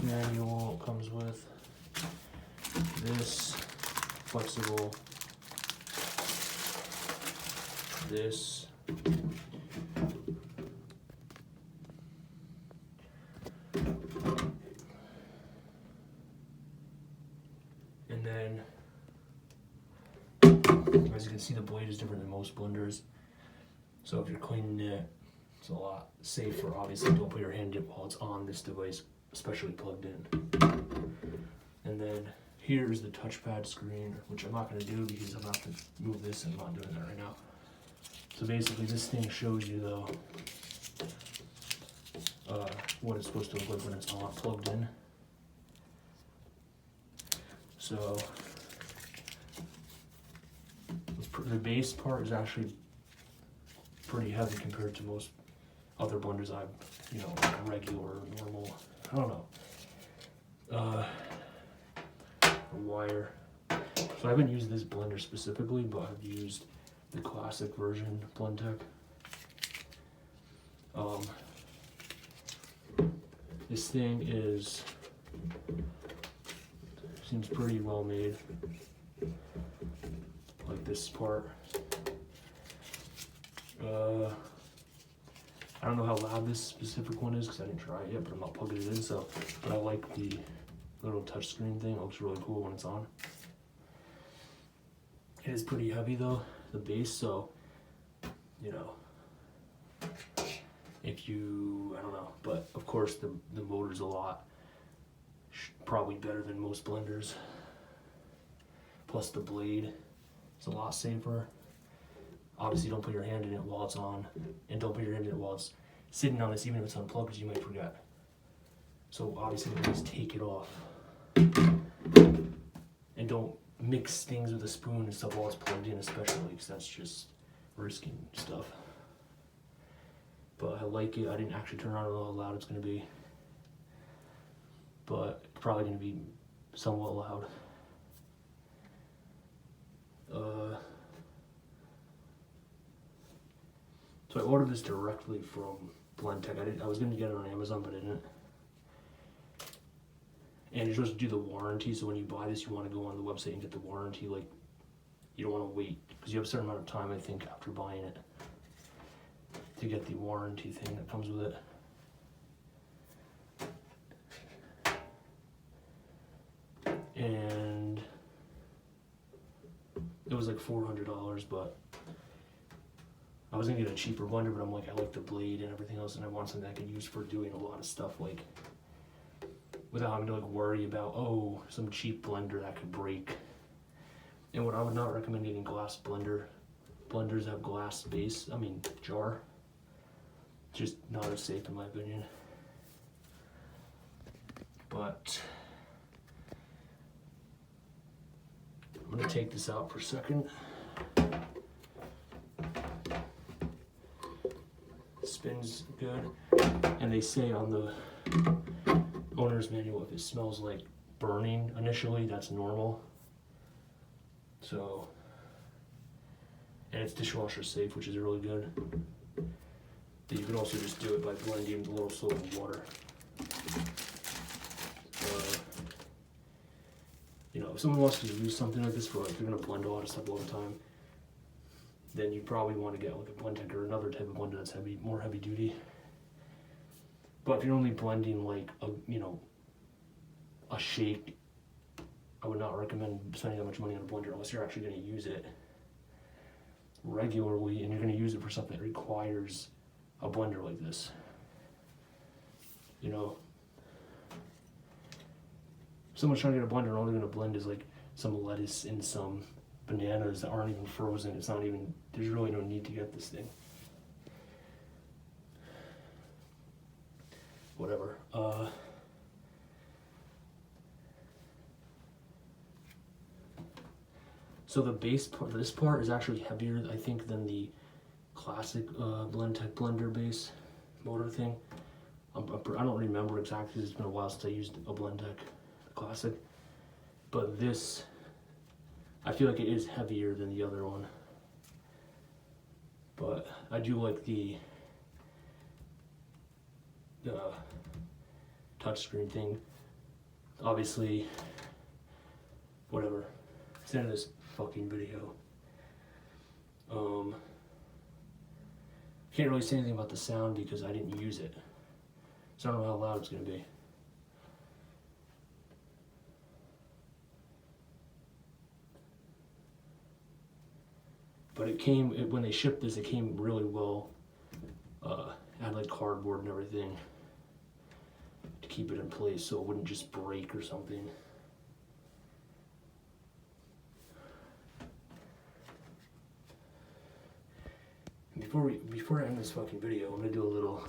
owner's manual comes with this flexible, this, and then as you can see, the blade is different than most blenders. So if you're cleaning it, it's a lot safer. Obviously, don't put your hand in it while it's on this device, especially plugged in. And then here's the touchpad screen, which I'm not going to do because I'm not going to move this. I'm not doing that right now. So basically, this thing shows you though what it's supposed to look like when it's not plugged in. So the base part is actually pretty heavy compared to most other blenders I've, like a regular, normal, I don't know, wire. So I haven't used this blender specifically, but I've used the classic version Blendtec. This thing seems pretty well made. Like this part. I don't know how loud this specific one is because I didn't try it yet, but I'm not plugging it in. So, but I like the little touchscreen thing. It looks really cool when it's on. It is pretty heavy though, the base. So, if you, I don't know, but of course the motor's a lot, probably better than most blenders. Plus the blade is a lot safer. Obviously don't put your hand in it while it's on, and don't put your hand in it while it's sitting on this, even if it's unplugged, because you might forget. So obviously just take it off. And don't mix things with a spoon and stuff while it's plugged in, especially, because that's just risking stuff. But I like it. I didn't actually turn on how loud it's going to be, but probably going to be somewhat loud. So I ordered this directly from Blendtec. I was going to get it on Amazon, but I didn't. And you're supposed to do the warranty, so when you buy this, you want to go on the website and get the warranty. Like, you don't want to wait, because you have a certain amount of time, I think, after buying it to get the warranty thing that comes with it. And it was like $400, but I was gonna get a cheaper blender, but I'm like, I like the blade and everything else, and I want something I can use for doing a lot of stuff, like without having to like worry about, oh, some cheap blender that could break. And what I would not recommend getting glass blender. Blenders have glass base, jar. Just not as safe in my opinion. But I'm gonna take this out for a second. Spins good, and they say on the owner's manual if it smells like burning initially, that's normal. So, and it's dishwasher safe, which is really good. But you can also just do it by blending a little soap and water. If someone wants to use something like this for, like, you're gonna blend a lot of stuff all the time, then you probably want to get like a Blendtec or another type of blender that's more heavy duty. But if you're only blending like a shake, I would not recommend spending that much money on a blender unless you're actually going to use it regularly and you're going to use it for something that requires a blender like this. Someone's trying to get a blender and all they're going to blend is like some lettuce and some bananas that aren't even frozen. There's really no need to get this thing. Whatever. So the base part, this part is actually heavier, I think, than the classic Blendtec blender base motor thing. I don't remember exactly, it's been a while since I used a Blendtec classic. But this, I feel like it is heavier than the other one. But I do like the touchscreen thing. obviously, whatever. It's the end of this fucking video. Can't really say anything about the sound because I didn't use it. So I don't know how loud it's going to be. But when they shipped this, it came really well. Had like cardboard and everything to keep it in place so it wouldn't just break or something. Before I end this fucking video, I'm gonna do a little